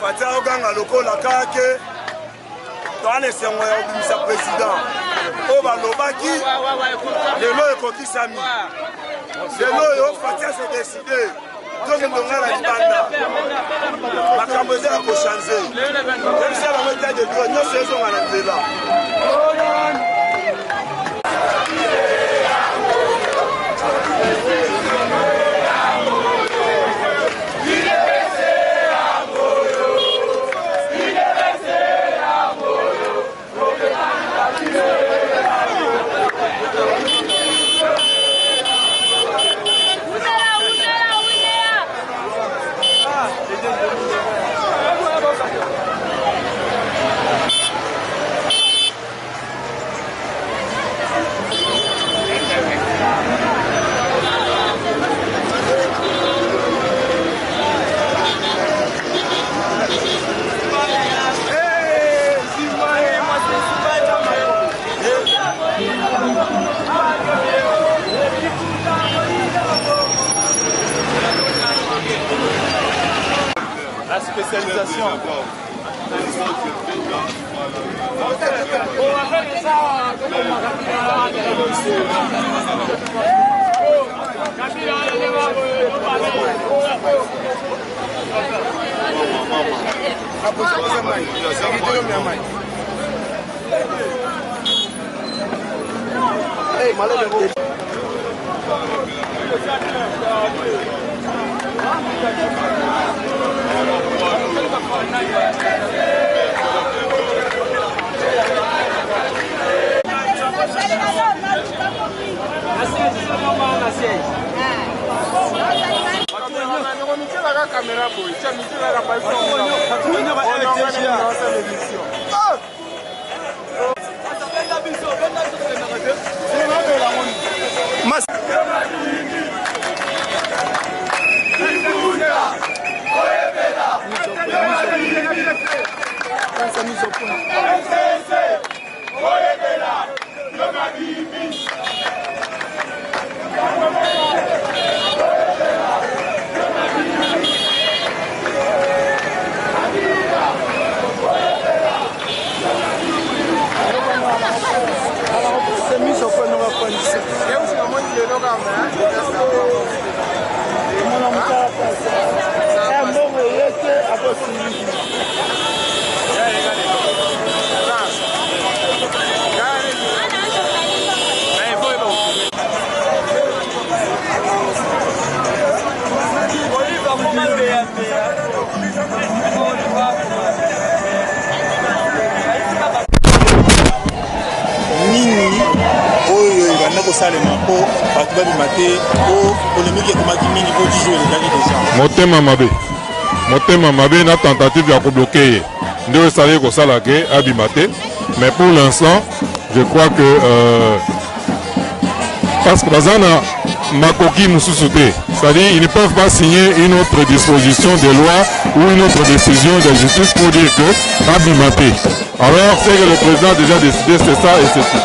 Fatia Oganga lokola kake toane sengo ya obimisa président o balobaki lelo ekokisami lelo yo Fatia se décidé tokendonga na libanda makambo eza ya kochange ebisa bango etat de droit nyonso ezonga na nzela. La spécialisation. Motema mabe na tentative ya bloquer ndio sali ko sala ke abimate, mais pour l'instant je crois que parce que bazana makoki mususuté, c'est-à-dire ils ne peuvent pas signer une autre disposition de loi ou une autre décision de justice pour dire que abimate. Alors c'est que le président a déjà décidé, c'est ça et c'est tout.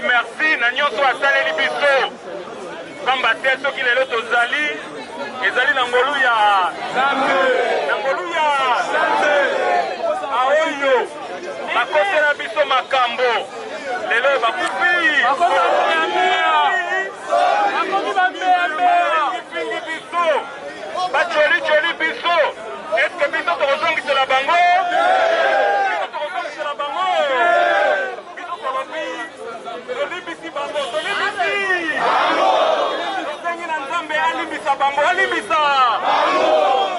Merci, Nagnon soit salé biso. Comme bâtisse qui est là, Tozali, et Zali Nangoluya. Nangoluya. Aoyo. Makote la biso makambo. Lelo bakupi. Bacholi choli biso. Est-ce que biso tozongi sur la bango? Biso tozongi sur la bango. Biso tolobi. Tolibisi bango. Tolibisi. Tozongi na Nzambe alimbisa bango. Alimbisa.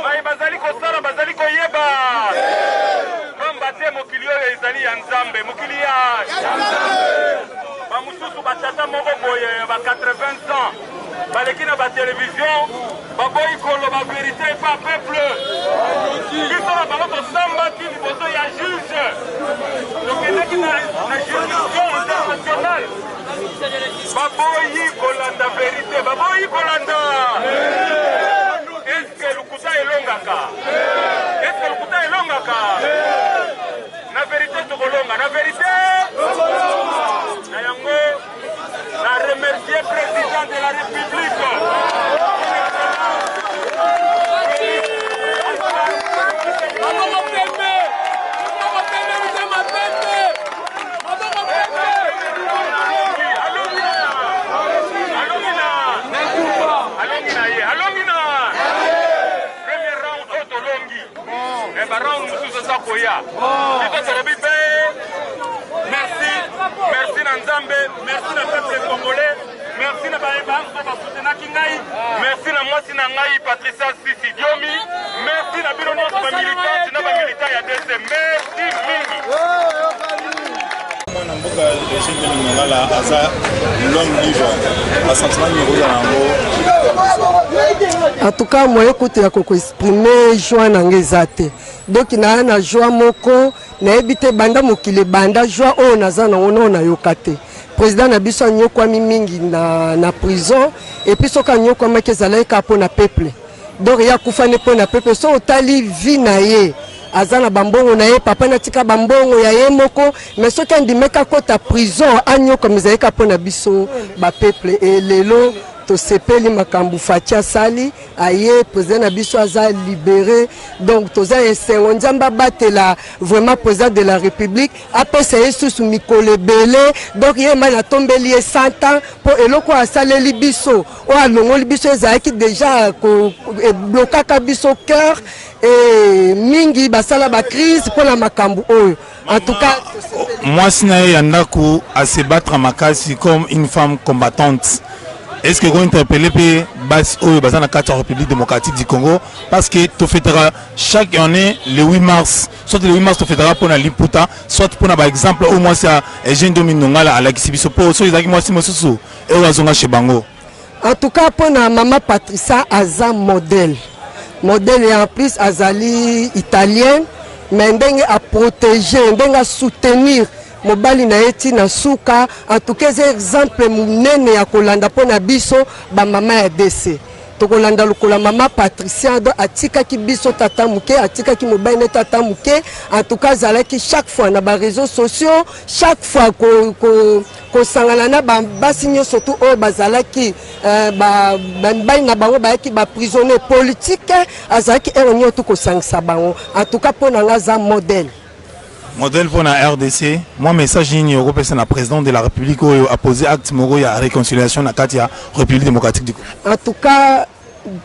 Mai bazali kosala bazali koyeba. Kamba te mokili oyo ezali ya Nzambe. Mokili ya Nzambe. Bamususu batata moko boye ba 80 ans. Baleki na ba télévision. Baboyi kolo ba vérité pas peuple. Biso na bango tosamba ki liboso ya juge. Tokendeki na juridiction internationale. Baboyi kolanda vérité. Baboyi kolanda. Est-ce que lukuta elongaka? Est-ce que lukuta elongaka? Na vérité tokolonga. Na vérité na yango na remercier président de la République. Merci, merci Nzambe, merci na peuple congolais, merci na baebanso basutenaki ngai, merci na mwasi na ngai Patricia Sisi Diomi, merci na bino nyonso ba militante na ba militant ya DC, merci mingi. Mwana mboka Echeke Lingala aza l'homme libre, assentiment numéro yango. En tout cas, moi écoute ya koko exprimer joie nangezate. Donc na joie moko na ebite banda mokile banda joie o naza na ono na yokate. Président na biso nyokwa mingi na prison et puis soka nyokwa makezala ka po na peuple. Donc ya kufane po na peuple so otali vie na ye. azana bambongo na ye papa na tika bambongo ya ye moko mais soki andimeka kota prison anyoka mizalika pona biso ba peuple et lelo to sepeli makambu Fatia Sali aye président na biso aza libéré donc toza esengo nzamba batela vraiment président de la République apesa yesusu mikole belé donc ye mana tombeli 100 ans pour eloko asaleli biso o alongoli biso ezaki déjà ko blokaka biso cœur et mingi basala ba crise pour la makambu oyo en tout cas moi sinaye yandaku à se battre makasi comme une femme combattante. Est-ce que vous interpellez la République démocratique du Congo parce que tu fêteras chaque année le 8 mars, soit le 8 mars tu fêteras pour la Liputa, soit pour par exemple au moins c'est Eugène Dominongala à la Kissibiso pour ceux qui moi Simosusu et Wazonga chez Bango. En tout cas pour la maman Patricia Aza modèle et en plus Azali italienne mais ndenge à protéger, ndenge à soutenir mobali na eti na suka en tout cas exemple munene ya kolanda pona biso ba mama ya DC to kolanda lokola mama Patricia do atika ki biso tata muke atika ki mobali na tata muke en tout cas zalaki chaque fois na ba réseaux sociaux chaque fois ko sangana na ba basinyo surtout o bazalaki ba mbali na bango ba ki ba prisonnier politique azalaki eronyo to ko sangisa bango en tout cas pona ngaza modèle. Modèle pour la RDC, moi message Niro le président de la République a posé acte moro ya réconciliation na Katia République démocratique du Congo. En tout cas,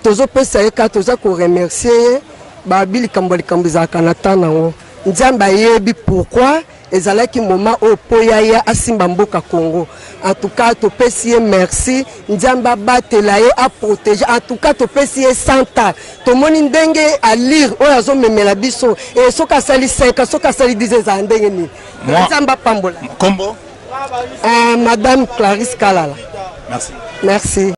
tozo pesa eka toza ko remercier ba bili kamboli kambiza kanata nango. Nzamba yebi pourquoi ezalaki moment au poya asimba mboka Congo. En tout cas, to pesi merci, nzamba batela ye a protéger. En tout cas, to pesi 100 ans. To moni ndenge à lire o azo memela biso et soka sali 5 soka sali 10 ans ndenge ni. Nzamba pambola. Combo Madame Clarisse Kalala. Merci. Merci.